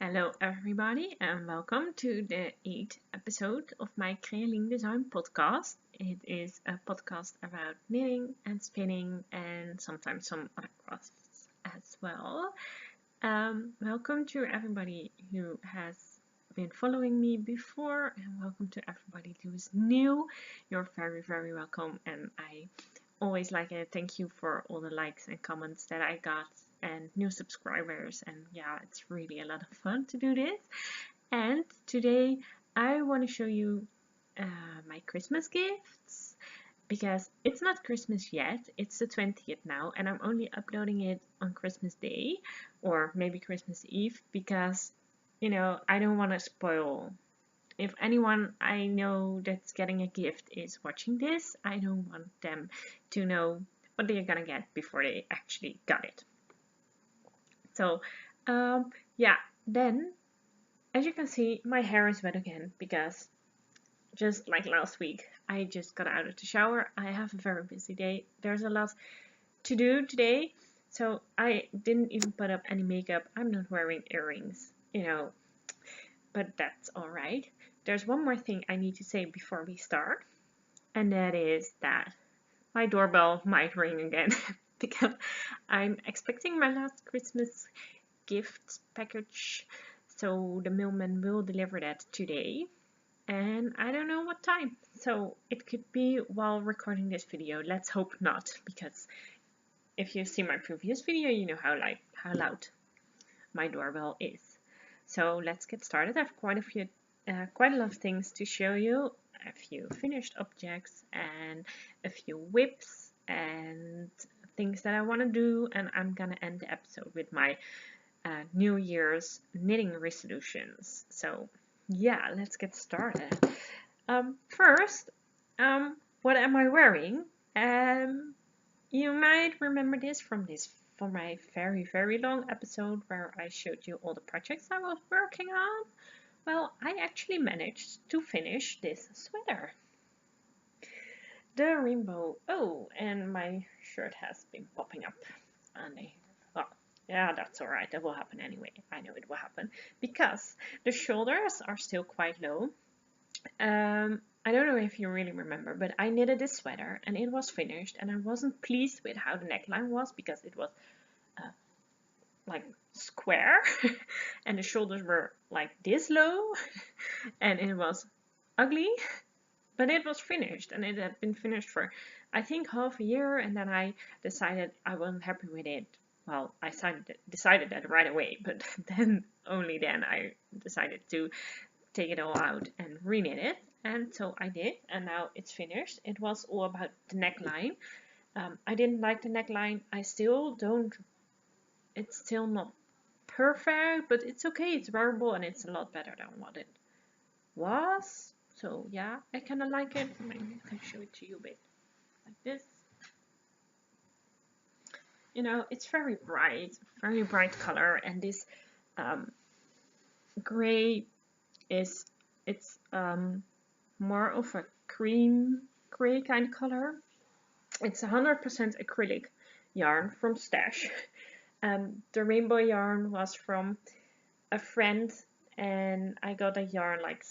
Hello everybody and welcome to the 8th episode of my CreaLienDesign Podcast. It is a podcast about knitting and spinning and sometimes some other crafts as well. Welcome to everybody who has been following me before and welcome to everybody who is new. You're very welcome and I always like it. Thank you for all the likes and comments that I got and new subscribers, and yeah, it's really a lot of fun to do this. And today I want to show you my Christmas gifts because it's not Christmas yet, it's the 20th now, and I'm only uploading it on Christmas Day or maybe Christmas Eve because I don't want to spoil. If anyone I know that's getting a gift is watching this, I don't want them to know what they're gonna get before they actually got it. So, yeah, then, as you can see, my hair is wet again because just like last week, I just got out of the shower. I have a very busy day. There's a lot to do today, so I didn't even put up any makeup. I'm not wearing earrings, but that's alright. There's one more thing I need to say before we start, and that is that my doorbell might ring again. Because I'm expecting my last Christmas gift package, so the mailman will deliver that today, and I don't know what time, so it could be while recording this video. Let's hope not, because if you see my previous video, you know how loud my doorbell is. So let's get started. I have quite a lot of things to show you, a few finished objects and a few whips and things that I want to do, and I'm gonna end the episode with my New Year's knitting resolutions. So yeah, let's get started. First, what am I wearing? You might remember this from my very long episode where I showed you all the projects I was working on. Well, I actually managed to finish this sweater. The rainbow. Oh, and my shirt has been popping up. Well, yeah, that's alright. That will happen anyway. I know it will happen. Because the shoulders are still quite low. I don't know if you really remember, but I knitted this sweater and it was finished. And I wasn't pleased with how the neckline was because it was like square. And the shoulders were like this low. And it was ugly. But it was finished, and it had been finished for, I think, half a year, and then I decided I wasn't happy with it. Well, I decided that right away, but only then I decided to take it all out and reknit it, and so I did, and now it's finished. It was all about the neckline. I didn't like the neckline. I still don't. It's still not perfect, but it's okay. It's wearable, and it's a lot better than what it was. So yeah, I kind of like it. Maybe I can show it to you a bit like this. It's very bright color, and this gray it's more of a cream gray kind of color. It's 100% acrylic yarn from Stash. The rainbow yarn was from a friend, and I got a yarn like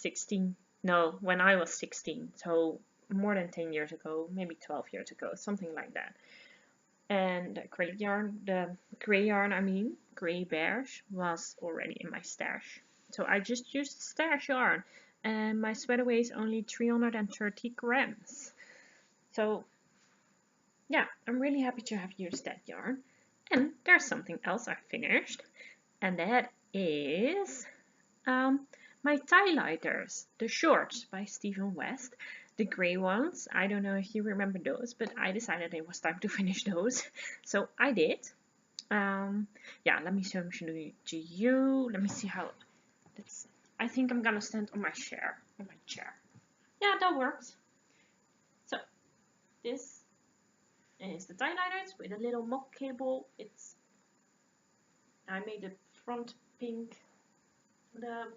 when I was 16, so more than 10 years ago, maybe 12 years ago, something like that. And the acrylic yarn, the gray yarn, grey-beige, was already in my stash. So I just used Stash yarn, and my sweater weighs only 330 grams. So yeah, I'm really happy to have used that yarn. And there's something else I finished, and that is my Thighlighters, the shorts by Stephen West, the grey ones. I don't know if you remember those, but I decided it was time to finish those, so I did. Yeah, let me show them to you. Let me see how. I think I'm gonna stand on my chair. Yeah, that works. So this is the Thighlighters with a little mock cable. I made the front pink. The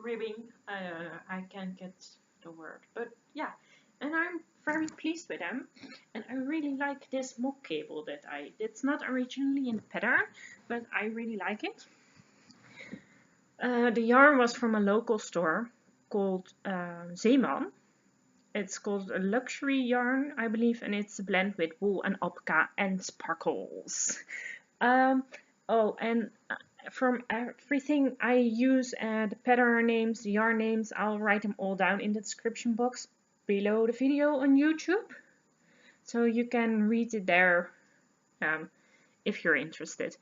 ribbing, I can't get the word, but yeah, and I'm very pleased with them, and I really like this mock cable it's not originally in the pattern, but I really like it. The yarn was from a local store called Zeeman. It's called a luxury yarn, I believe, and it's a blend with wool and alpaca and sparkles. Oh, and from everything I use, the pattern names, the yarn names, I'll write them all down in the description box below the video on YouTube. So you can read it there if you're interested.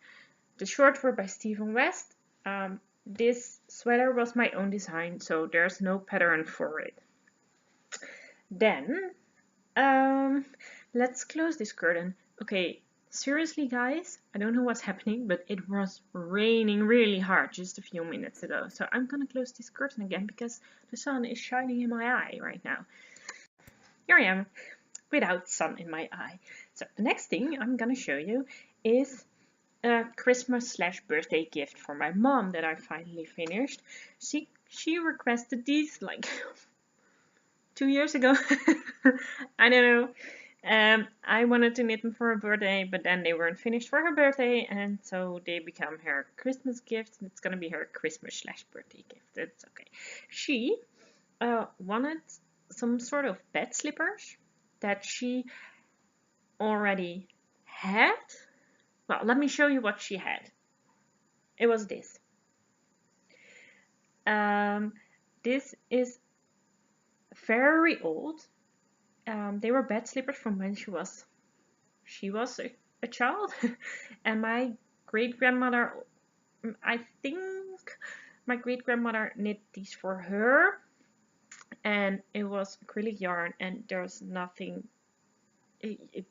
The shorts were by Stephen West. This sweater was my own design, so there's no pattern for it. Then, let's close this curtain. Okay, seriously guys, I don't know what's happening, but it was raining really hard just a few minutes ago. So I'm gonna close this curtain again because the sun is shining in my eye right now. Here I am, without sun in my eye. So the next thing I'm gonna show you is a Christmas/birthday gift for my mom that I finally finished. She requested these like 2 years ago. I don't know. I wanted to knit them for her birthday, but then they weren't finished for her birthday, and so they become her Christmas gift. It's gonna be her Christmas/birthday gift. It's okay. She wanted some sort of bed slippers that she already had. Well, let me show you what she had. It was this. This is very old. They were bed slippers from when she was a child. And my great-grandmother, I think my great-grandmother knit these for her. And it was acrylic yarn, and there's nothing, it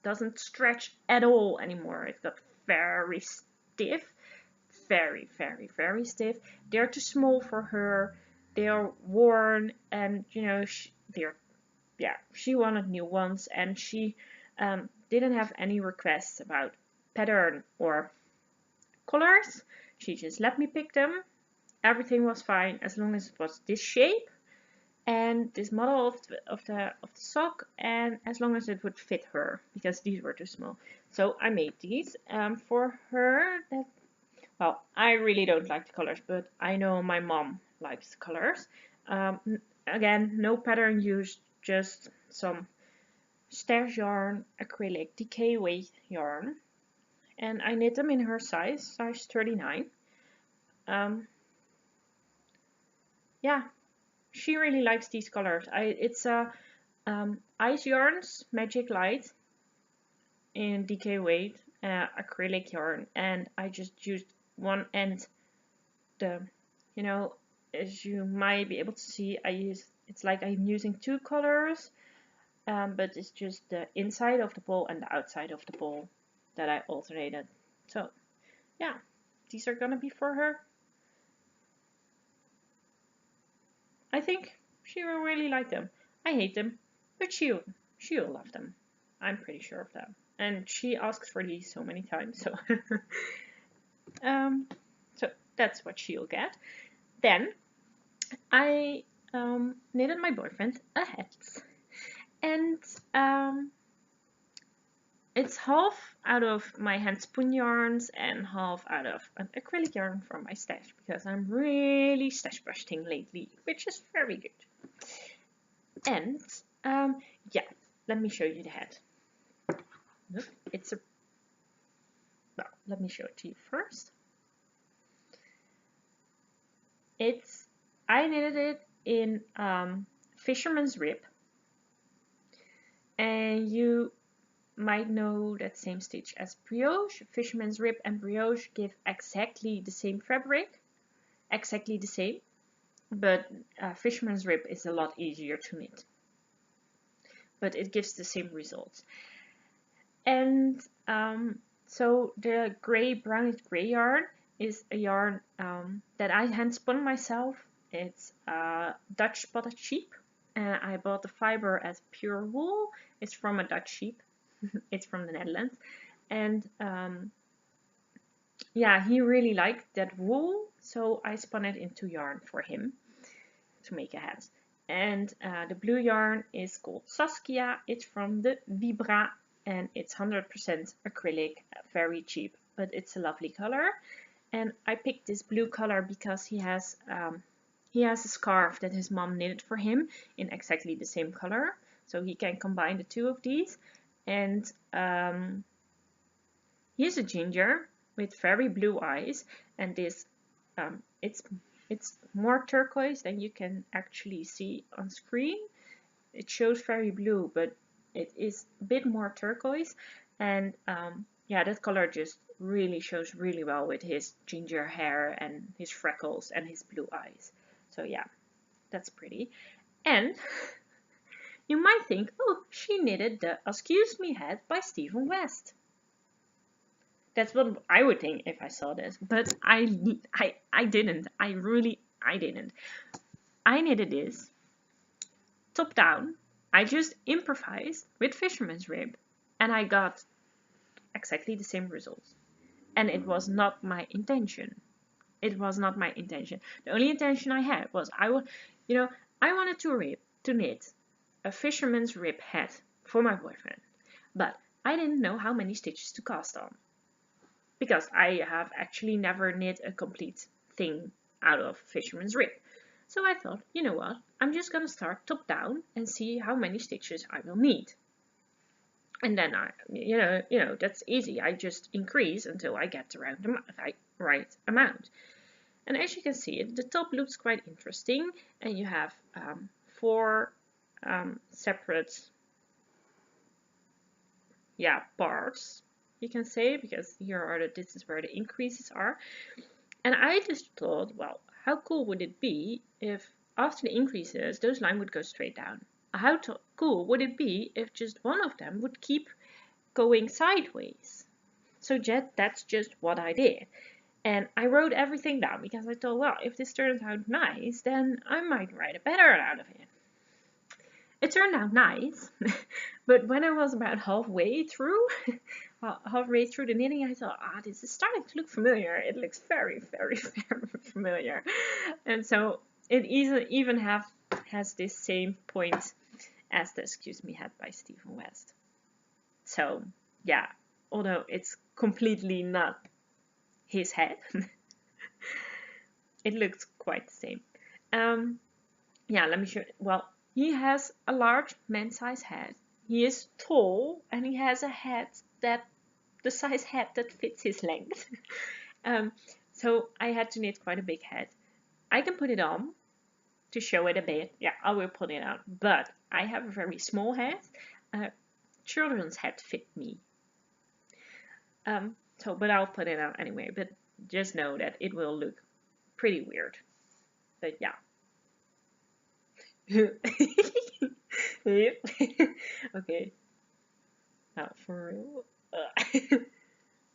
doesn't stretch at all anymore. It got very stiff, very, very, very stiff. They're too small for her. They're worn, and you know, she wanted new ones, and she didn't have any requests about pattern or colors. She just let me pick them. Everything was fine as long as it was this shape and this model of the sock, and as long as it would fit her, because these were too small. So I made these for her. Well, I really don't like the colors, but I know my mom likes the colors. Again, no pattern used, just some stash yarn, acrylic, decay weight yarn, and I knit them in her size 39. Yeah, she really likes these colors. It's Ice Yarns Magic Light in decay weight acrylic yarn, and I just used one end. You know, as you might be able to see, it's like I'm using two colors, but it's just the inside of the ball and the outside of the ball that I alternated. So yeah, these are gonna be for her. I think she will really like them. I hate them, but she'll love them. I'm pretty sure of that. And she asks for these so many times, so so that's what she'll get. Then I knitted my boyfriend a hat, and it's half out of my handspun yarns and half out of an acrylic yarn from my stash, because I'm really stash busting lately, which is very good. And yeah, let me show you the hat. Look, well, let me show it to you first. I knitted it in fisherman's rib, and you might know that same stitch as brioche. Fisherman's rib and brioche give exactly the same fabric, exactly the same, but fisherman's rib is a lot easier to knit, but it gives the same results. And so the brownish gray yarn is a yarn that I hand spun myself. It's Dutch spotted sheep, and I bought the fiber at Purewol. It's from a Dutch sheep. It's from the Netherlands, and yeah, he really liked that wool, so I spun it into yarn for him to make a hat. And the blue yarn is called Saskia. It's from the Wibra, and it's 100% acrylic, very cheap, but it's a lovely color. And I picked this blue color because he has a scarf that his mom knitted for him in exactly the same color. So he can combine the two of these. And he's a ginger with very blue eyes. And this, it's more turquoise than you can actually see on screen. It shows very blue, but it is a bit more turquoise. And yeah, that color just really shows really well with his ginger hair and his freckles and his blue eyes. So yeah, that's pretty. And you might think, oh, she knitted the Askewsme hat by Stephen West. That's what I would think if I saw this, but I didn't. I didn't. I knitted this top down. I just improvised with fisherman's rib, and I got exactly the same results. And it was not my intention. It was not my intention. The only intention I had was I wanted to knit a fisherman's rib hat for my boyfriend, but I didn't know how many stitches to cast on, because I have actually never knit a complete thing out of fisherman's rib. So I thought, you know what, I'm just gonna start top down and see how many stitches I will need. And then that's easy. I just increase until I get the right amount. And as you can see, the top looks quite interesting, and you have 4 separate parts, you can say, because this is where the increases are. And I just thought, well, how cool would it be if after the increases those lines would go straight down? How cool would it be if just one of them would keep going sideways? So that's just what I did. And I wrote everything down because I thought, well, if this turns out nice, then I might write a pattern out of it. It turned out nice, but when I was about halfway through the knitting, I thought, this is starting to look familiar. It looks very, very, very familiar. And so it even has this same point as the Askewsme hat by Stephen West. So yeah, although it's completely not his head, it looks quite the same. Let me show you. Well, he has a large man-size head. He is tall, and he has a head the size head that fits his length. So I had to knit quite a big head. I can put it on to show it a bit. Yeah, I will put it on. But I have a very small head. Children's head fit me. But I'll put it on anyway. But just know that it will look pretty weird. But yeah. Okay. Now for real.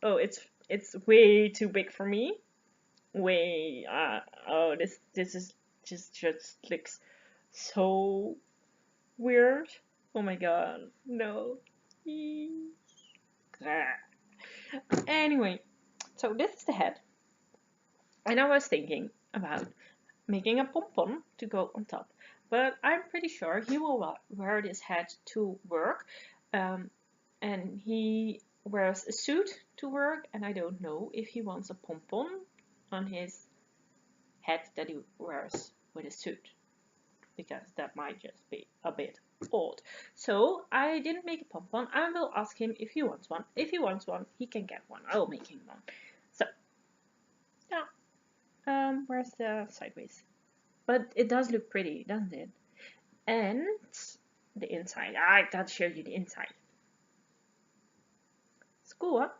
Oh, it's way too big for me. Way. This is just looks so weird. Oh my god, no. Anyway, so this is the head. And I was thinking about making a pom-pom to go on top. But I'm pretty sure he will wear this hat to work. And he wears a suit to work. And I don't know if he wants a pom-pom on his head that he wears with a suit, because that might just be a bit odd. So I didn't make a pom-pom. I will ask him if he wants one. If he wants one, he can get one. I will make him one. So yeah, where's the sideways? But it does look pretty, doesn't it? And the inside. I gotta show you the inside. It's cool, huh?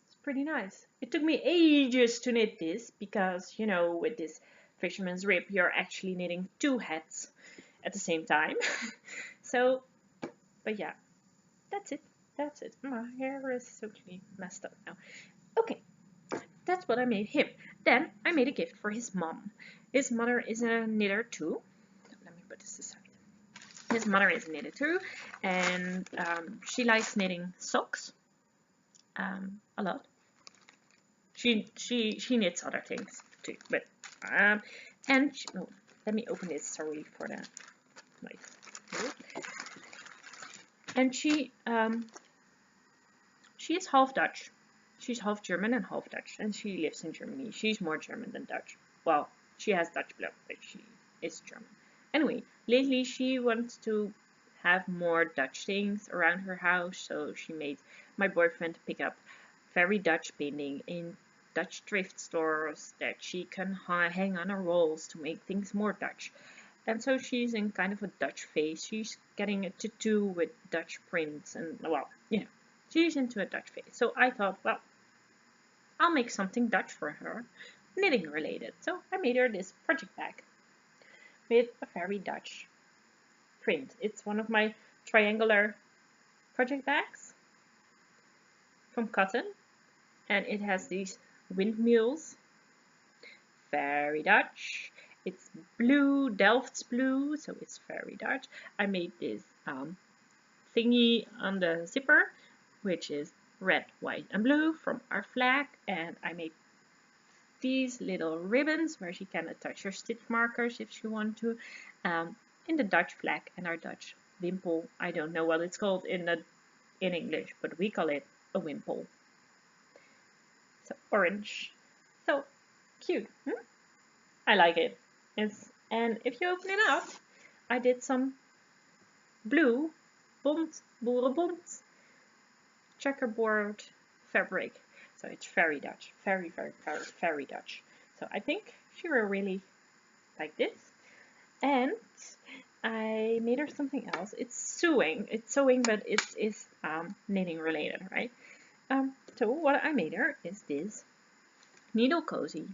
It's pretty nice. It took me ages to knit this because, with this fisherman's rib, you're actually knitting 2 hats at the same time. So, but yeah, that's it. That's it. My hair is totally messed up now. Okay, that's what I made him. Then I made a gift for his mom. His mother is a knitter too. Let me put this aside. His mother is a knitter too, and she likes knitting socks a lot. She knits other things too, but let me open this. Sorry for the noise. And she is half Dutch, she's half German and half Dutch, and she lives in Germany. She's more German than Dutch. Well, she has Dutch blood, but she is German. Anyway, lately she wants to have more Dutch things around her house, so she made my boyfriend pick up very Dutch painting in Dutch thrift stores that she can hang on her walls to make things more Dutch. And so she's in kind of a Dutch phase. She's getting a tattoo with Dutch prints, and well, she's into a Dutch phase. So I thought, well, I'll make something Dutch for her, knitting related. So I made her this project bag with a very Dutch print. It's one of my triangular project bags from cotton, and it has these windmills, very Dutch. It's blue, Delft's blue, so it's very Dutch. I made this thingy on the zipper, which is red, white, and blue from our flag, and I made these little ribbons where she can attach her stitch markers if she wants to, in the Dutch flag and our Dutch wimple. I don't know what it's called in English, but we call it a wimple. So orange, so cute. I like it. And if you open it up, I did some blue boerenbont checkerboard fabric. So it's very Dutch, very, very, very, very Dutch. So I think she will really like this. And I made her something else. It's sewing, but it's knitting related, right? So what I made her is this needle cozy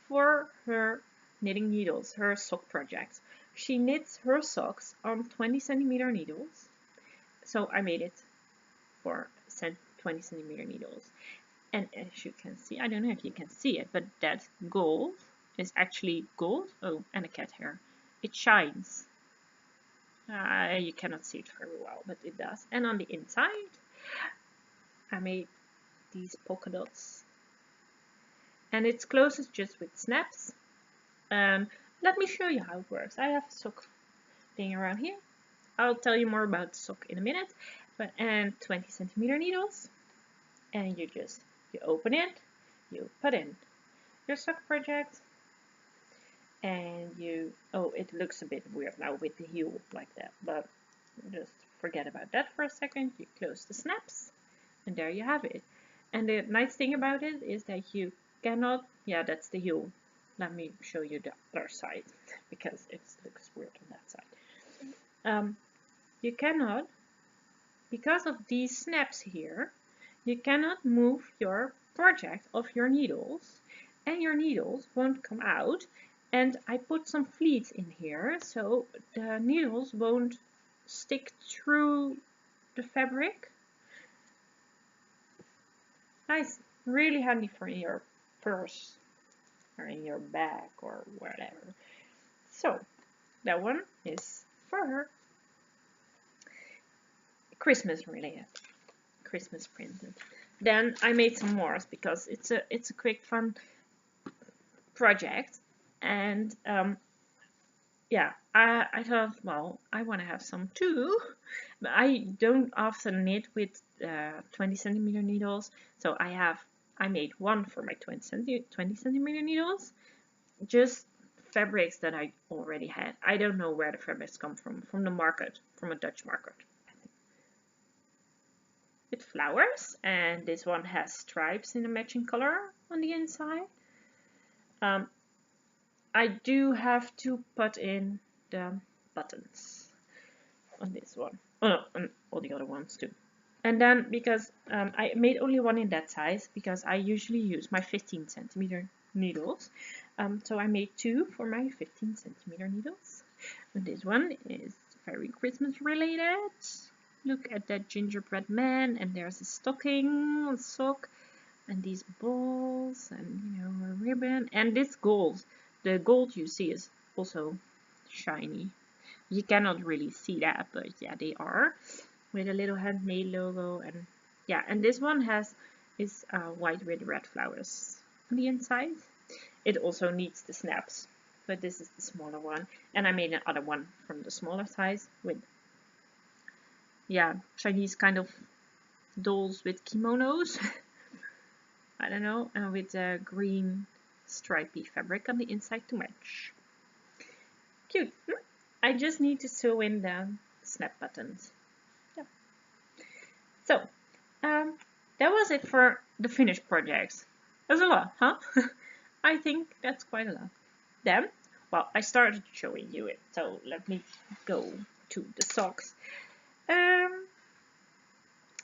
for her knitting needles, her sock project. She knits her socks on 20 centimeter needles. So I made it for 20 centimeter needles. And as you can see, I don't know if you can see it, but that gold is actually gold. Oh, and a cat hair. It shines. You cannot see it very well, but it does. And on the inside, I made these polka dots. And it's closest just with snaps. Let me show you how it works. I have a sock thing around here. I'll tell you more about the sock in a minute. And 20 centimeter needles. And you open it, you put in your sock project, and it looks a bit weird now with the heel like that, but just forget about that for a second. You close the snaps, and there you have it. And the nice thing about it is that you cannot, that's the heel. Let me show you the other side, because it looks weird on that side. You cannot, because of these snaps here, you cannot move your project of your needles, and your needles won't come out. And I put some fleece in here, so the needles won't stick through the fabric. Nice, really handy for your purse or in your bag or whatever. So that one is for her. Christmas related. Christmas printed. Then I made some more because it's a quick fun project, and I thought, well, I want to have some too, but I don't often knit with 20 centimeter needles, so I made one for my 20 centimeter needles, just fabrics that I already had. I don't know where the fabrics come from the market, from a Dutch market. With flowers, and this one has stripes in a matching color on the inside. I do have to put in the buttons on this one. Oh no, and all the other ones too. And then because I made only one in that size, because I usually use my 15 centimeter needles. So I made two for my 15 centimeter needles. And this one is very Christmas related. Look at that gingerbread man, and there's a stocking, a sock, and these balls, and a ribbon, and this gold. The gold you see is also shiny. You cannot really see that, but yeah, they are, with a little handmade logo, and this one is white with red flowers on the inside. It also needs the snaps, but this is the smaller one, and I made another one from the smaller size with Chinese kind of dolls with kimonos. I don't know, and with a green stripy fabric on the inside to match. Cute. I just need to sew in the snap buttons. Yeah. So, that was it for the finished projects. That's a lot, huh? I think that's quite a lot. Then, well, I started showing you it, so let me go to the socks.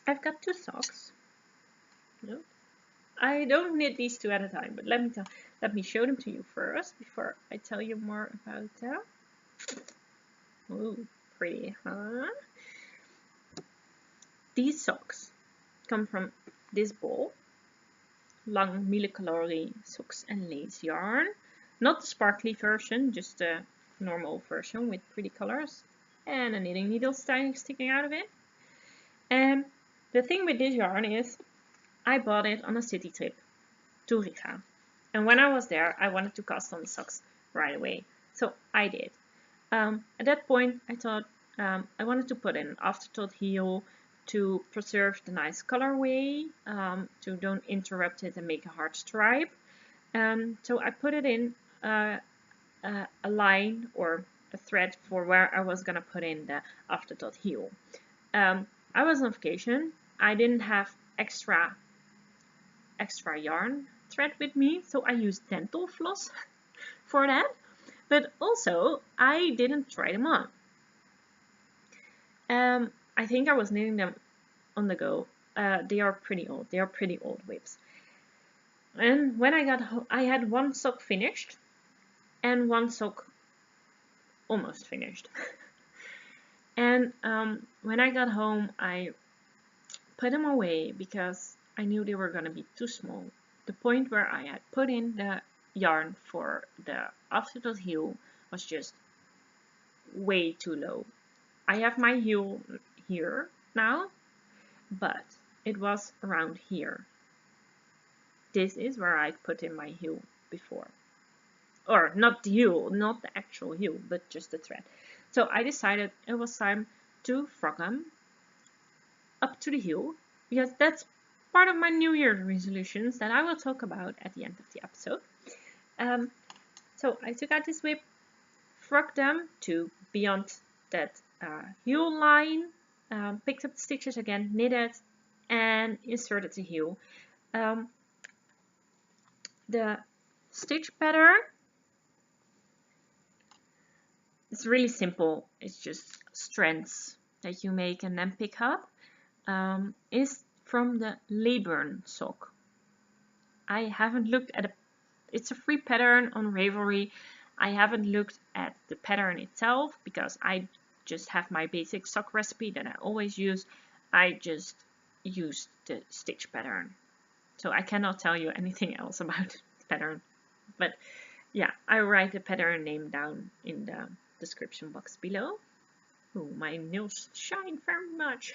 I've got 2 socks. No, I don't knit these 2 at a time, but let me show them to you first before I tell you more about them. Ooh, pretty, huh? These socks come from this ball, long Mille Colori socks and lace yarn. Not the sparkly version, just the normal version with pretty colors and a knitting needle sticking out of it. And the thing with this yarn is I bought it on a city trip to Riga. And when I was there, I wanted to cast on the socks right away. So I did. At that point, I thought I wanted to put in an afterthought heel to preserve the nice colorway, to don't interrupt it and make a hard stripe. So I put it in a line or a thread for where I was going to put in the afterthought heel. I was on vacation. I didn't have extra yarn thread with me, so I used dental floss for that. But also, I didn't try them on. I think I was knitting them on the go. They are pretty old. They are pretty old whips. And when I got home, I had 1 sock finished and 1 sock almost finished. And when I got home, I put them away because I knew they were going to be too small. The point where I had put in the yarn for the afterthought heel was just way too low. I have my heel here now, but it was around here. This is where I put in my heel before. Or not the heel, not the actual heel, but just the thread. So I decided it was time to frog them up to the heel, because that's part of my New Year's resolutions that I will talk about at the end of the episode. So I took out this whip, frogged them to beyond that heel line, picked up the stitches again, knitted, and inserted the heel. The stitch pattern is really simple. It's just strands that you make and then pick up. Is from the Leyburn sock. I haven't looked at it. It's a free pattern on Ravelry. I haven't looked at the pattern itself because I just have my basic sock recipe that I always use. I just used the stitch pattern. So I cannot tell you anything else about the pattern. But yeah, I write the pattern name down in the description box below. Oh, my nails shine very much.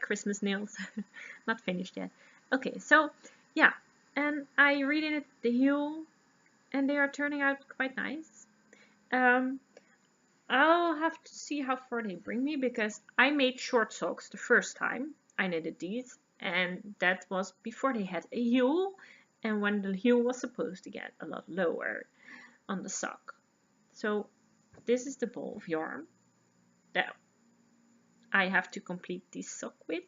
Christmas nails. Not finished yet. Okay, so yeah, and I redid the heel and they are turning out quite nice. I'll have to see how far they bring me because I made short socks the first time I knitted these, and that was before they had a heel and when the heel was supposed to get a lot lower on the sock. So this is the ball of yarn that I have to complete this sock with.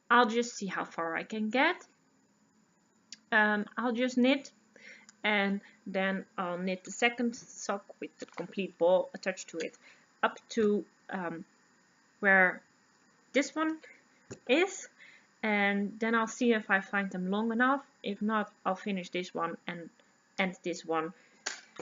I'll just see how far I can get. I'll just knit and then I'll knit the second sock with the complete ball attached to it up to where this one is, and then I'll see if I find them long enough. If not, I'll finish this one and end this one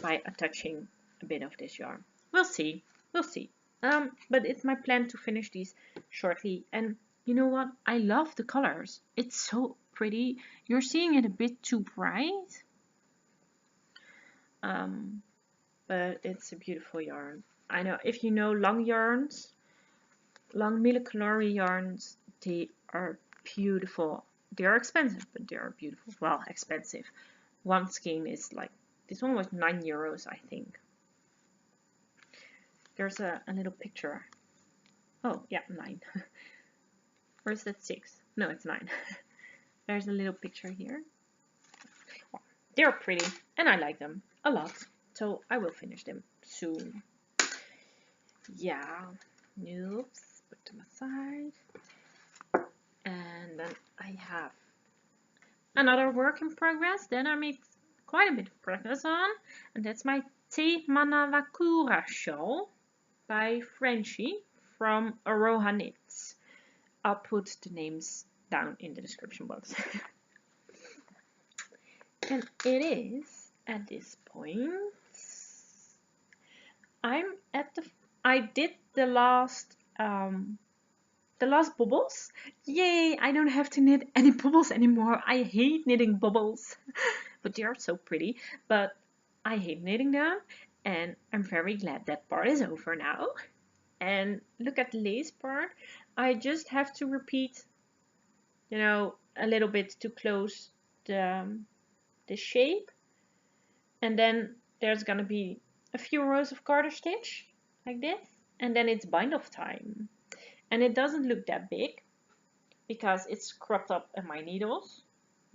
by attaching a bit of this yarn. We'll see. But it's my plan to finish these shortly. And you know what? I love the colors. It's so pretty. You're seeing it a bit too bright. But it's a beautiful yarn. I know if you know long yarns, long Mille Colori yarns, they are beautiful. They are expensive, but they are beautiful. Well, expensive. One skein is like, this one was €9, I think. There's a little picture. Oh, yeah, 9. Or is that 6? No, it's 9. There's a little picture here. Well, they're pretty and I like them a lot. So I will finish them soon. Yeah. Oops. Put them aside. And then I have another work in progress that I made quite a bit of progress on. And that's my Te Manawakura shawl by Frenchie from Aroha Knits. I'll put the names down in the description box. And it is at this point I did the last bubbles. Yay, I don't have to knit any bubbles anymore. I hate knitting bubbles. But they are so pretty. But I hate knitting them. And I'm very glad that part is over now. And look at the lace part. I just have to repeat, a little bit to close the shape. And then there's gonna be a few rows of garter stitch like this. And then it's bind off time. And it doesn't look that big because it's cropped up in my needles.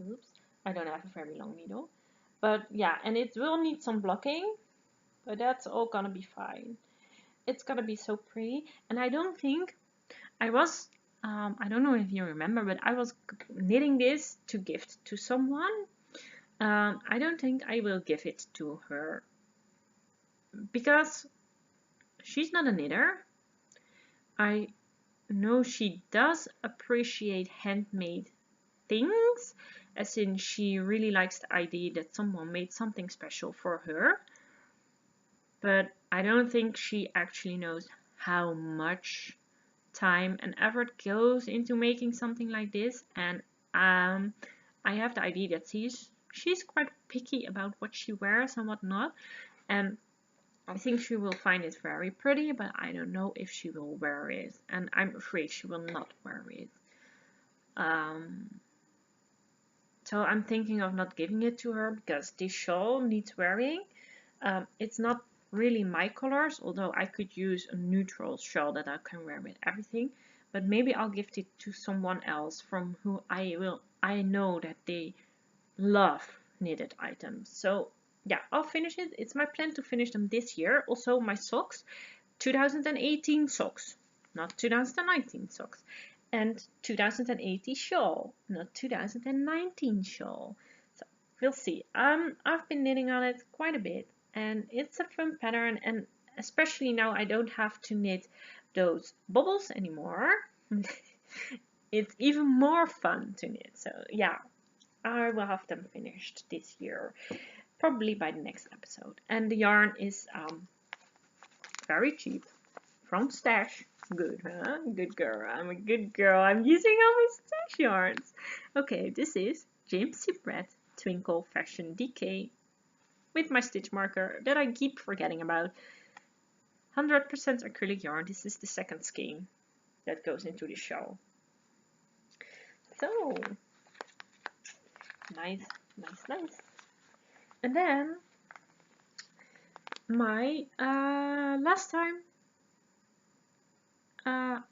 Oops, I don't have a very long needle. But yeah, and it will need some blocking, but that's all gonna be fine. It's gonna be so pretty. And I don't think I was, I don't know if you remember, but I was knitting this to gift to someone. I don't think I will give it to her because she's not a knitter. I know she does appreciate handmade things, as in she really likes the idea that someone made something special for her, but I don't think she actually knows how much time and effort goes into making something like this. And I have the idea that she's quite picky about what she wears and what not, and I think she will find it very pretty, but I don't know if she will wear it, and I'm afraid she will not wear it. So I'm thinking of not giving it to her because this shawl needs wearing. It's not really my colors, although I could use a neutral shawl that I can wear with everything. But maybe I'll gift it to someone else from who I know that they love knitted items. So yeah, I'll finish it. It's my plan to finish them this year. Also my socks, 2018 socks, not 2019 socks. And 2018 shawl, not 2019 shawl. So we'll see. I've been knitting on it quite a bit, and it's a fun pattern, and especially now I don't have to knit those bubbles anymore. It's even more fun to knit. So yeah, I will have them finished this year, probably by the next episode. And the yarn is very cheap from Stash. Good, huh? Good girl. I'm a good girl. I'm using all my Stash yarns. Okay, this is James C. Brett Twinkle Fashion DK with my stitch marker that I keep forgetting about. 100% acrylic yarn. This is the second skein that goes into the shawl. So, nice. And then, my last time,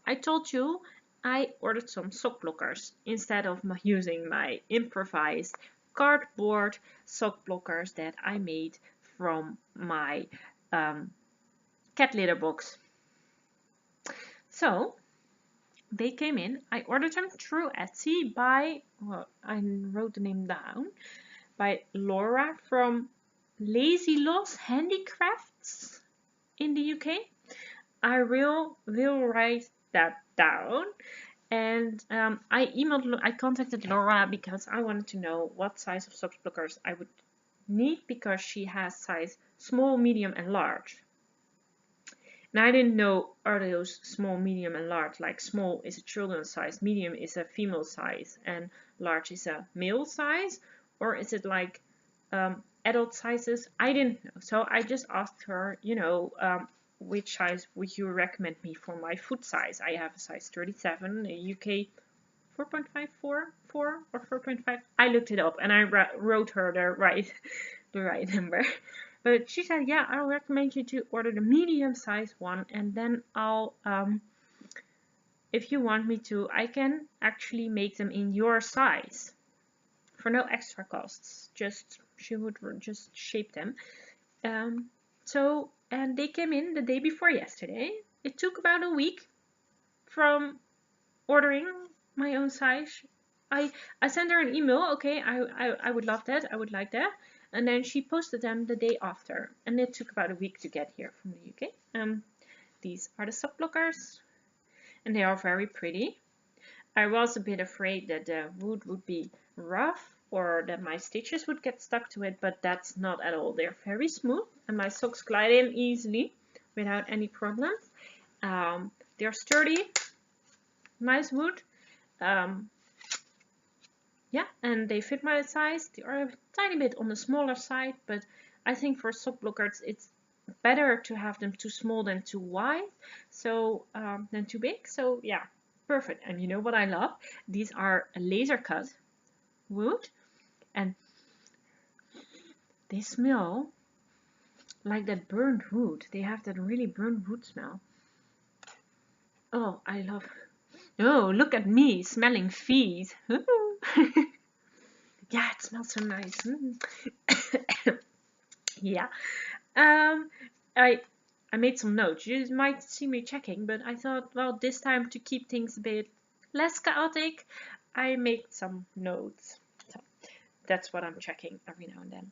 I told you I ordered some sock blockers instead of using my improvised cardboard sock blockers that I made from my cat litter box. So they came in. I ordered them through Etsy by, well, I wrote the name down, by Laura from Lazy Loss Handicrafts in the UK. I will write that down. And I contacted Laura because I wanted to know what size of sock blockers I would need, because she has size small, medium, and large. And I didn't know, are those small, medium, and large? Like small is a children's size, medium is a female size, and large is a male size? Or is it like adult sizes? I didn't know. So I just asked her, which size would you recommend me for my foot size? I have a size 37, a UK 4.5, 4 or 4.5. I looked it up and I wrote her the right number. But she said, yeah, I'll recommend you to order the medium size one, and then I'll if you want me to, I can actually make them in your size for no extra costs. She would just shape them. And they came in the day before yesterday. It took about a week from ordering my own size. I sent her an email. Okay, I would love that. I would like that. And then she posted them the day after, and it took about a week to get here from the UK. These are the sock blockers, and they are very pretty. I was a bit afraid that the wood would be rough or that my stitches would get stuck to it, but that's not at all. They're very smooth, and my socks glide in easily without any problems. They're sturdy, nice wood. Yeah, and they fit my size. They are a tiny bit on the smaller side, but I think for sock blockers it's better to have them too small than too wide, so than too big. So yeah, perfect. And you know what I love? These are a laser cut wood, and they smell like that burned wood. They have that really burned wood smell. Oh, I love. Oh, look at me smelling feet. Yeah, it smells so nice. Yeah. I made some notes. You might see me checking, but I thought, well, this time to keep things a bit less chaotic, I made some notes. So that's what I'm checking every now and then.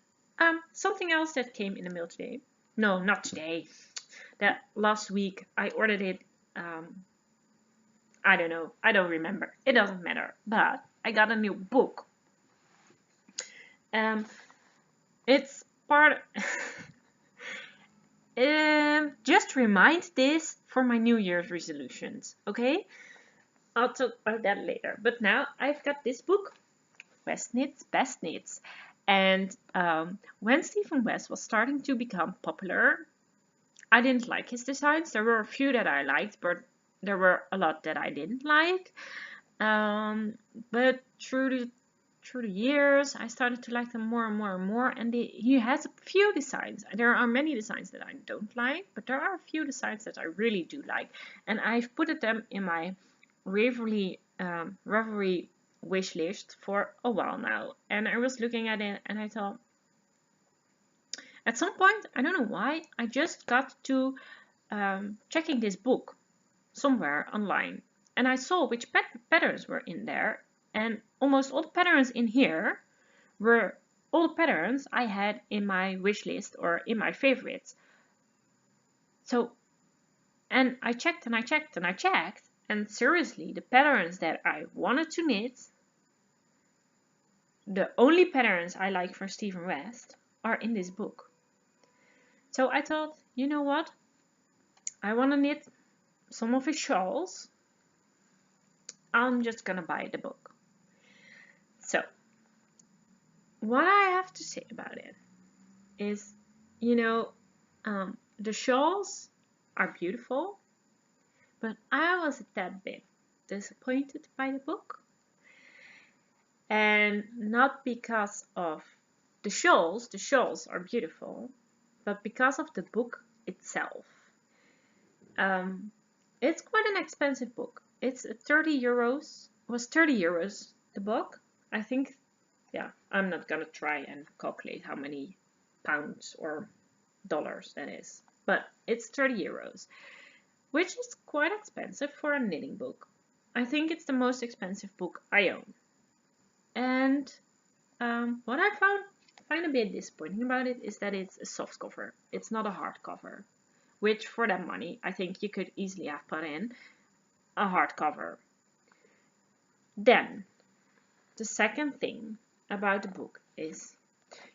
Something else that came in the mail today. No, not today. That last week I ordered it. I don't know. I don't remember. It doesn't matter. But I got a new book. It's part. Just remind this for my New Year's resolutions, okay? I'll talk about that later. But now I've got this book, West Knits, Best Knits. And when Stephen West was starting to become popular, I didn't like his designs. There were a few that I liked, but there were a lot that I didn't like. But through the years, I started to like them more and more and more. And he has a few designs. There are many designs that I don't like, but there are a few designs that I really do like. And I've put them in my Ravelry wish list for a while now. And I was looking at it and I thought, at some point, I don't know why, I just got to checking this book somewhere online. And I saw which patterns were in there. And almost all the patterns in here were all the patterns I had in my wish list or in my favorites. So, and I checked and I checked and I checked. And seriously, the patterns that I wanted to knit, the only patterns I like from Stephen West, are in this book. So I thought, you know what? I want to knit some of his shawls. I'm just gonna buy the book. So, what I have to say about it is, you know, the shawls are beautiful, but I was a tad bit disappointed by the book. And not because of the shawls are beautiful, but because of the book itself. It's quite an expensive book. It's 30 euros. It was 30 euros, the book. I think, yeah, I'm not gonna try and calculate how many pounds or dollars that is. But it's 30 euros, which is quite expensive for a knitting book. I think it's the most expensive book I own. And what I find a bit disappointing about it is that it's a soft cover. It's not a hard cover, which for that money, I think you could easily have put in a hardcover. Then, the second thing about the book is,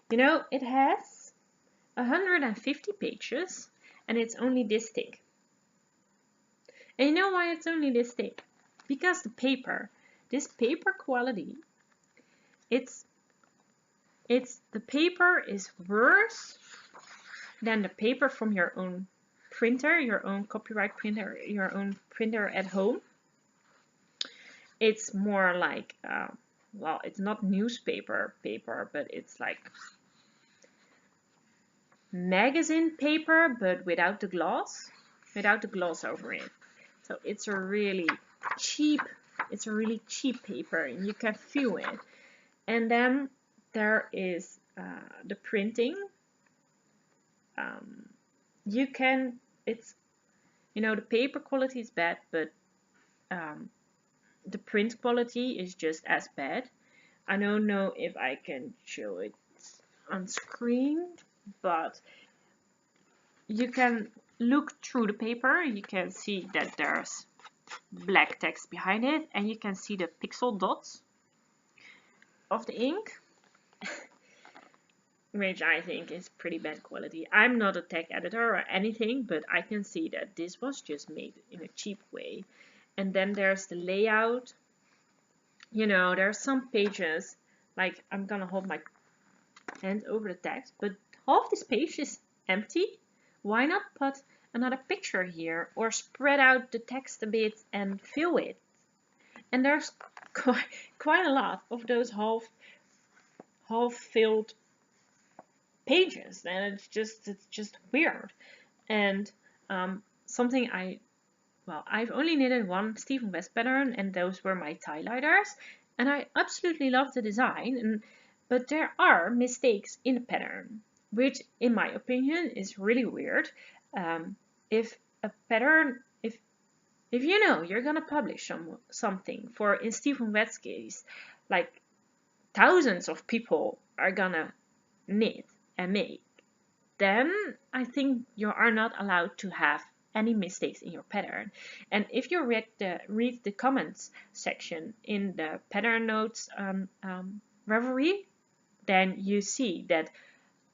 you know, it has 150 pages and it's only this thick. And you know why it's only this thick? Because the paper, this paper quality, the paper is worse than the paper from your own printer, your own copyright printer, your own printer at home. It's more like, well, it's not newspaper paper, but it's like magazine paper, but without the gloss over it. So it's a really cheap, it's a really cheap paper, and you can feel it. And then there is the printing. You can, it's, you know, the paper quality is bad, but the print quality is just as bad. I don't know if I can show it on screen, but you can look through the paper. You can see that there's black text behind it, and you can see the pixel dots of the ink, which I think is pretty bad quality. I'm not a tech editor or anything, but I can see that this was just made in a cheap way. And then there's the layout. You know, there are some pages, like I'm gonna hold my hand over the text, but half this page is empty. Why not put another picture here, or spread out the text a bit and fill it? And there's quite a lot of those half filled pages, and it's just weird. And something I've only knitted one Stephen West pattern, and those were my Thighlighters, and I absolutely love the design, but there are mistakes in the pattern, which in my opinion is really weird. If a pattern, if you know you're gonna publish something, for in Stephen West's case, like thousands of people are gonna knit and make, then I think you are not allowed to have any mistakes in your pattern. And if you read the comments section in the pattern notes Ravelry, then you see that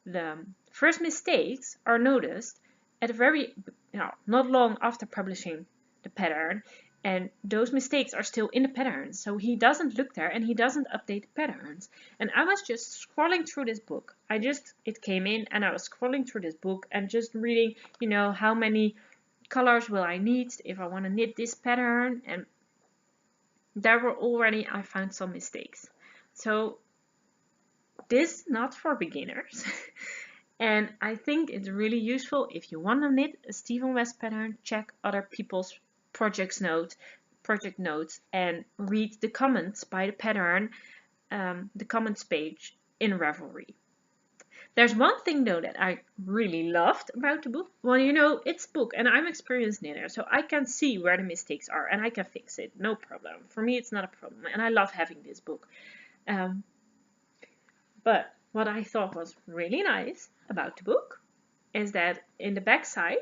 the first mistakes are noticed at a very, not long after publishing the pattern, and those mistakes are still in the pattern. So he doesn't look there and he doesn't update the patterns. And I was just scrolling through this book. It came in and I was scrolling through this book and just reading, you know, how many colors will I need if I want to knit this pattern. And there were already, I found some mistakes. So this is not for beginners. And I think it's really useful if you want to knit a Stephen West pattern, check other people's project notes and read the comments by the pattern, the comments page in Ravelry. There's one thing though that I really loved about the book. Well, you know, it's a book and I'm an experienced knitter, so I can see where the mistakes are and I can fix it, no problem. For me, it's not a problem, and I love having this book. But what I thought was really nice about the book is that in the back side,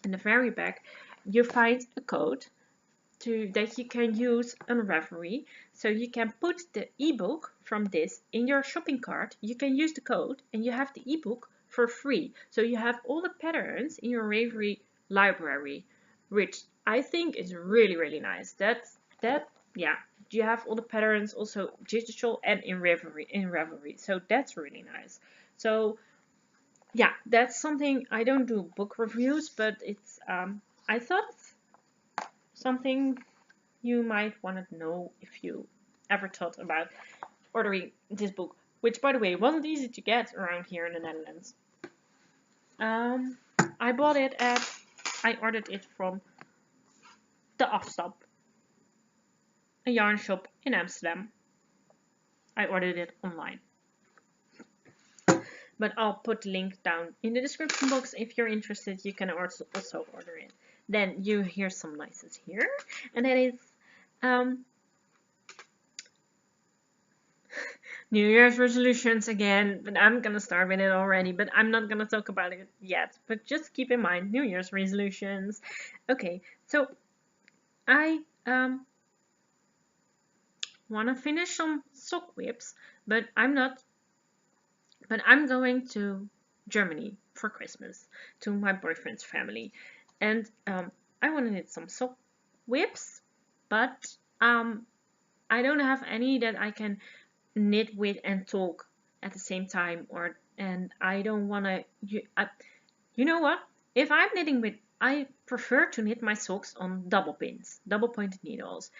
in the very back, you find a code that you can use on Ravelry. So you can put the ebook from this in your shopping cart. You can use the code and you have the ebook for free. So you have all the patterns in your Ravelry library, which I think is really, really nice. Yeah, you have all the patterns also digital and in Ravelry. So that's really nice. So yeah, that's something. I don't do book reviews, but it's I thought it's something you might want to know if you ever thought about ordering this book, which by the way wasn't easy to get around here in the Netherlands. I ordered it from the Afstap, a yarn shop in Amsterdam. I ordered it online. But I'll put the link down in the description box. If you're interested, you can also order it. Then you hear some nices here. And that is New Year's resolutions again. But I'm going to start with it already. But I'm not going to talk about it yet. But just keep in mind, New Year's resolutions. Okay, so I want to finish some sock whips. But I'm going to Germany for Christmas to my boyfriend's family, and I want to knit some sock whips, but I don't have any that I can knit with and talk at the same time, and I don't want to. You know what? If I'm knitting with, I prefer to knit my socks on double pointed needles,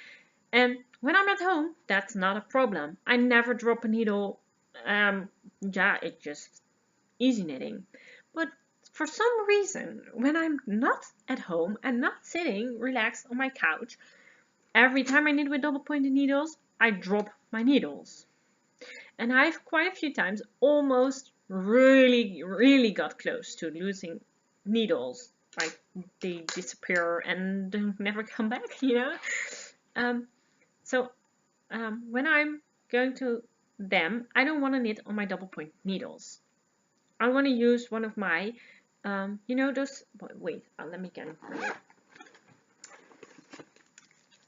and when I'm at home, that's not a problem. I never drop a needle. Yeah, it's just easy knitting. But for some reason, when I'm not at home and not sitting relaxed on my couch, every time I knit with double pointed needles, I drop my needles. And I've quite a few times almost really got close to losing needles. Like they disappear and don't never come back, you know? So when I'm going to them, I don't want to knit on my double point needles. I want to use one of my, you know those, wait, let me get it for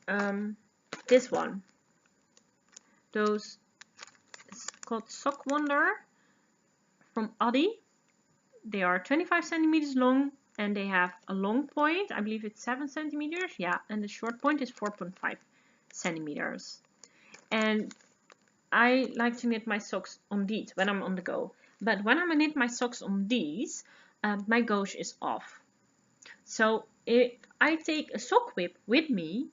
you. This one. Those, it's called Sock Wonder from Addi. They are 25 centimeters long and they have a long point. I believe it's 7 centimeters. Yeah, and the short point is 4.5 centimeters. And I like to knit my socks on these when I'm on the go. But when I knit my socks on these, my gauge is off. So if I take a sock whip with me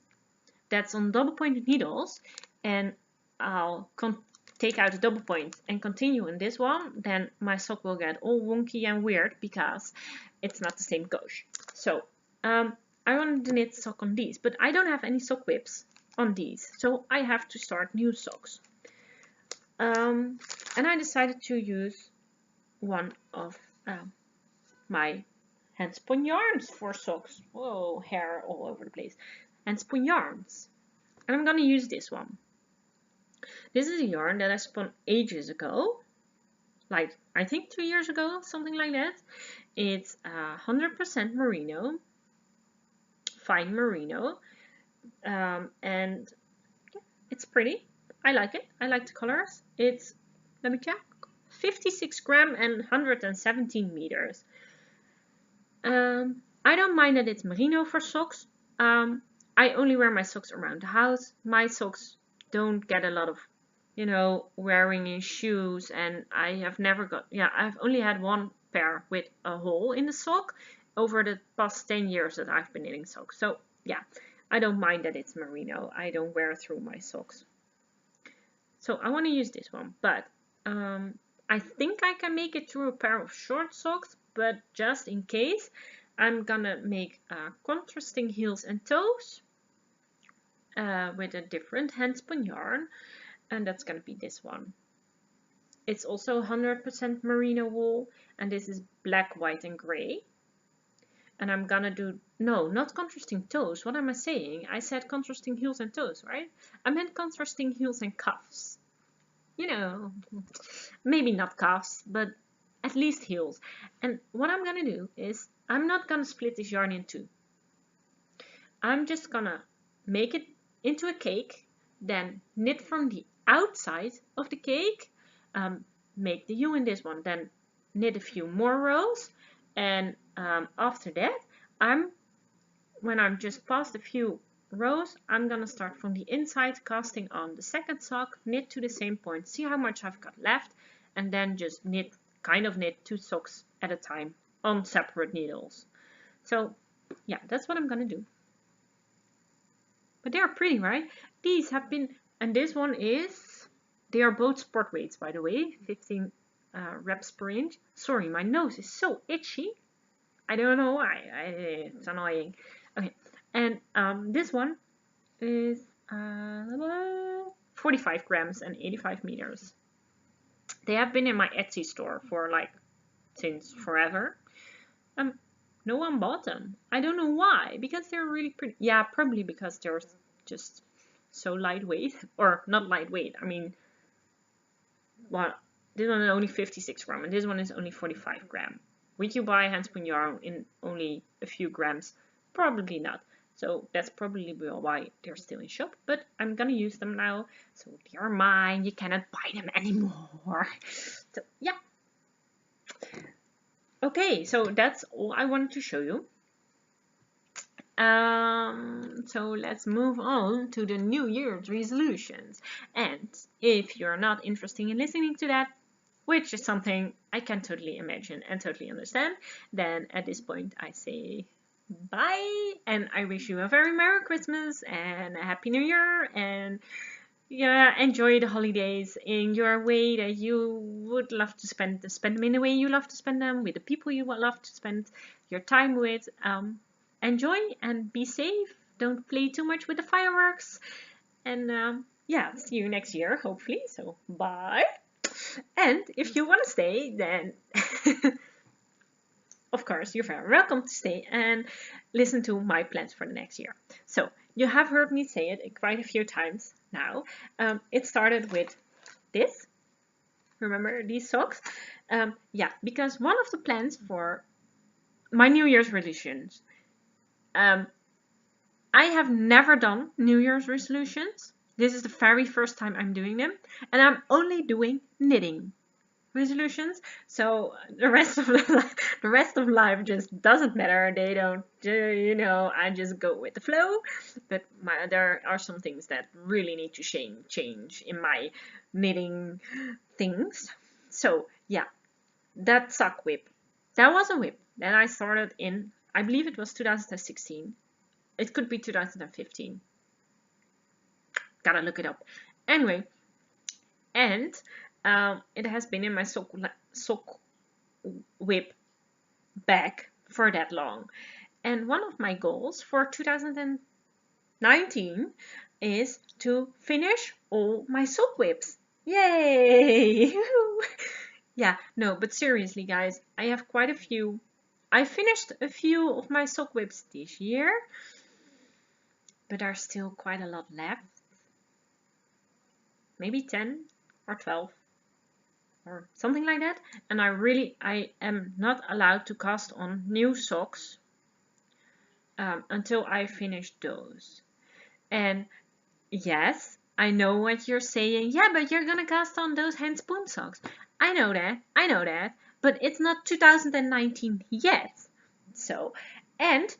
that's on double pointed needles and I'll take out a double point and continue in this one, then my sock will get all wonky and weird because it's not the same gauge. So I wanted to knit sock on these, but I don't have any sock whips on these, so I have to start new socks. And I decided to use one of my handspun yarns for socks. Whoa, hair all over the place. Handspun yarns. And I'm gonna use this one. This is a yarn that I spun ages ago. Like, I think 2 years ago, something like that. It's 100% merino. Fine merino. And yeah, it's pretty. I like it. I like the colors. It's, let me check, 56 gram and 117 meters. I don't mind that it's merino for socks. I only wear my socks around the house. My socks don't get a lot of, you know, wearing in shoes, and I have never got, yeah, I've only had one pair with a hole in the sock over the past 10 years that I've been knitting socks. So yeah, I don't mind that it's merino. I don't wear through my socks. So I want to use this one, but I think I can make it through a pair of short socks, but just in case, I'm gonna make contrasting heels and toes with a different handspun yarn, and that's gonna be this one. It's also 100% merino wool, and this is black, white, and gray. And I'm gonna do, no, not contrasting toes. What am I saying? I said contrasting heels and toes, right? I meant contrasting heels and cuffs. You know, maybe not cuffs, but at least heels. And what I'm gonna do is, I'm not gonna split this yarn in two. I'm just gonna make it into a cake, then knit from the outside of the cake, make the U in this one, then knit a few more rows, and after that, when I'm just past a few rows, I'm gonna start from the inside, casting on the second sock, knit to the same point, see how much I've got left, and then just knit 2 socks at a time on separate needles. So yeah, that's what I'm gonna do. But they are pretty, right? These have been, and this one is, they are both sport weights, by the way, 15 reps per inch. Sorry, my nose is so itchy. I don't know why. It's annoying. Okay, and this one is 45 grams and 85 meters. They have been in my Etsy store for like since forever. No one bought them. I don't know why, because they're really pretty. Yeah, probably because they're just so lightweight, or not lightweight. I mean, well, this one is only 56 grams, and this one is only 45 grams. Would you buy handspun yarn in only a few grams? Probably not. So that's probably why they're still in shop, but I'm gonna use them now. So they are mine. You cannot buy them anymore. So yeah. Okay, so that's all I wanted to show you. So let's move on to the New Year's resolutions. And if you're not interested in listening to that, which is something I can totally imagine and totally understand, then at this point I say bye, and I wish you a very Merry Christmas and a Happy New Year, and yeah, enjoy the holidays in your way that you would love to spend them in the way you love to spend them, with the people you would love to spend your time with. Enjoy and be safe, don't play too much with the fireworks. And yeah, see you next year, hopefully. So bye. And if you want to stay, then of course, you're very welcome to stay and listen to my plans for the next year. So, you have heard me say it quite a few times now. It started with this. Remember these socks? Yeah, because one of the plans for my New Year's resolutions, I have never done New Year's resolutions. This is the very first time I'm doing them, and I'm only doing knitting resolutions. So the rest of life just doesn't matter. They don't, I just go with the flow. But there are some things that really need to change in my knitting things. So yeah, that sock whip, that was a whip that I started in, I believe it was 2016. It could be 2015. Gotta look it up. Anyway, and it has been in my sock whip bag for that long. And one of my goals for 2019 is to finish all my sock whips. Yay! Yeah, no, but seriously, guys, I have quite a few. I finished a few of my sock whips this year, but there's still quite a lot left. Maybe 10 or 12. Or something like that. And I am not allowed to cast on new socks until I finish those. And yes, I know what you're saying. Yeah, but you're gonna cast on those handspun socks. I know that, but it's not 2019 yet. So, and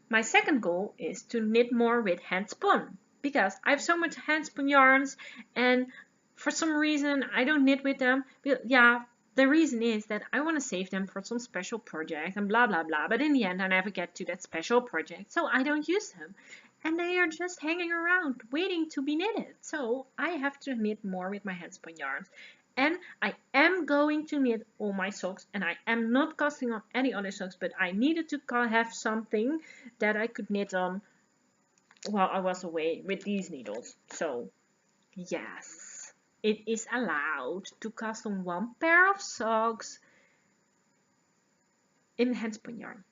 my second goal is to knit more with handspun, because I have so much handspun yarns, and for some reason I don't knit with them. Yeah, the reason is that I want to save them for some special project and blah blah blah, but in the end I never get to that special project, so I don't use them. And they are just hanging around waiting to be knitted. So I have to knit more with my handspun yarns. And I am going to knit all my socks, and I am not casting on any other socks, but I needed to have something that I could knit on while I was away with these needles. So yes, it is allowed to cast on one pair of socks in handspun yarn.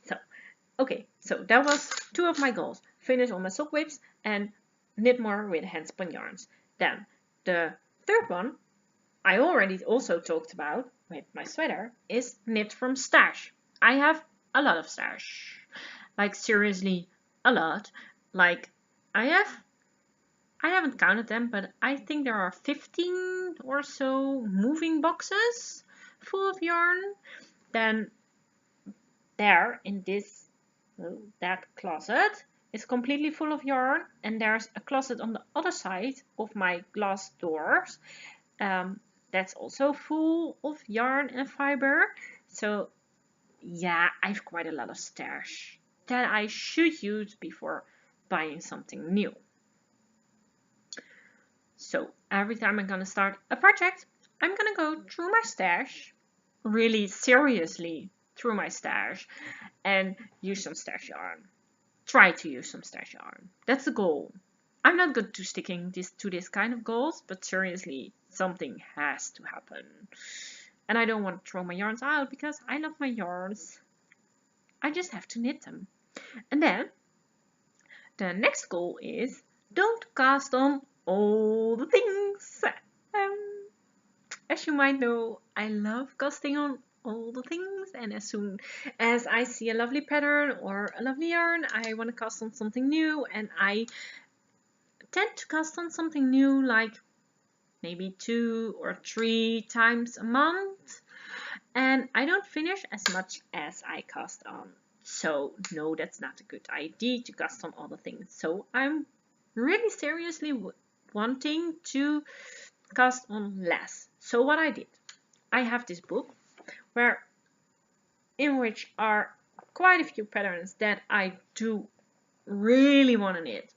So, okay, so that was two of my goals. Finish all my sock whips and knit more with handspun yarns. Then the third one I already also talked about with my sweater is knit from stash. I have a lot of stash. Like seriously, a lot. Like I haven't counted them, but I think there are 15 or so moving boxes full of yarn. Then there in that closet is completely full of yarn, and there's a closet on the other side of my glass doors that's also full of yarn and fiber. So yeah, I have quite a lot of stash that I should use before buying something new. So every time I'm gonna start a project, I'm gonna go through my stash, really seriously through my stash, and use some stash yarn. Try to use some stash yarn. That's the goal. I'm not good to sticking to this kind of goals, but seriously, something has to happen. And I don't want to throw my yarns out because I love my yarns. I just have to knit them. And then the next goal is don't cast on all the things. As you might know, I love casting on all the things, and as soon as I see a lovely pattern or a lovely yarn, I want to cast on something new, and I tend to cast on something new like maybe 2 or 3 times a month, and I don't finish as much as I cast on. So no, that's not a good idea to cast on all the things. So I'm really seriously wanting to cast on less. So what I did, I have this book in which are quite a few patterns that I do really want to knit,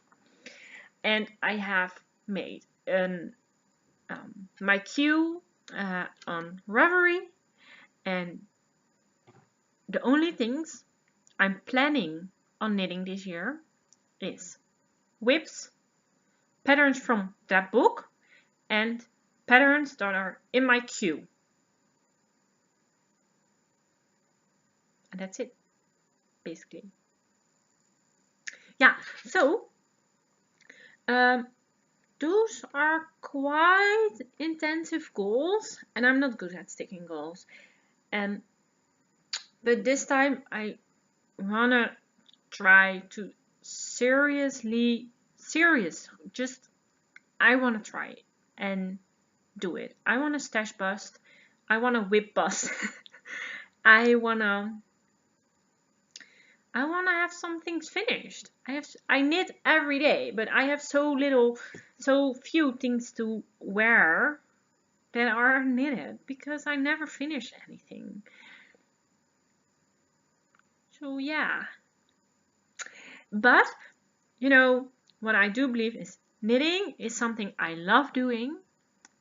and I have made my queue on Ravelry, and the only things I'm planning on knitting this year is whips, patterns from that book, and patterns that are in my queue. And that's it, basically. Yeah, so those are quite intensive goals, and I'm not good at sticking goals. But this time I wanna try to I wanna try it and do it. I wanna stash bust. I wanna whip bust. I wanna have some things finished. I knit every day, but I have so few things to wear that are knitted because I never finish anything. So yeah. But, you know, what I do believe is knitting is something I love doing,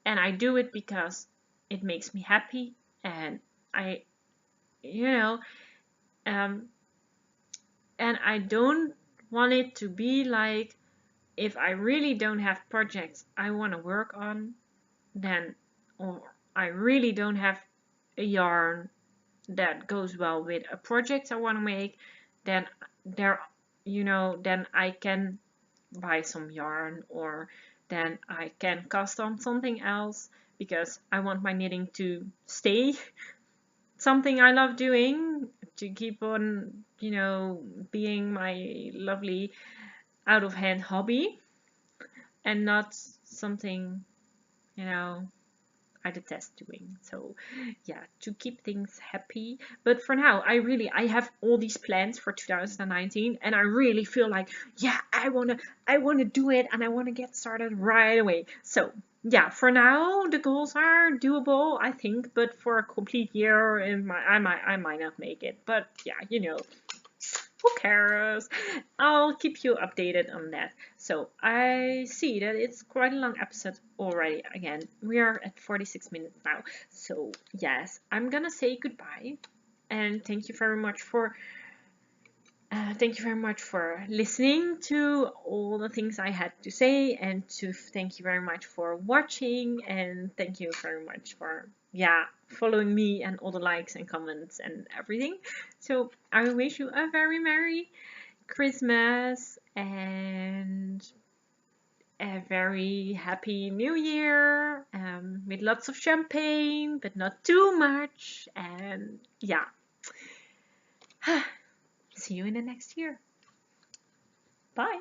and I do it because it makes me happy, and and I don't want it to be like, if I really don't have projects I want to work on, then, or I really don't have a yarn that goes well with a project I want to make, then then I can buy some yarn, or then I can cast on something else, because I want my knitting to stay something I love doing, to keep on, being my lovely out of hand hobby, and not something, I detest doing. So yeah, to keep things happy. But for now, I have all these plans for 2019, and I really feel like, yeah, I wanna do it, and I wanna get started right away. So yeah, for now the goals are doable, I think, but for a complete year, I might not make it. But yeah, who cares? I'll keep you updated on that. So I see that it's quite a long episode already. Again, we are at 46 minutes now. So yes, I'm gonna say goodbye, and thank you very much for listening to all the things I had to say, and thank you very much for watching, and thank you very much for following me and all the likes and comments and everything. So I wish you a very Merry Christmas and a very happy New Year, with lots of champagne, but not too much. And yeah. See you in the next year. Bye.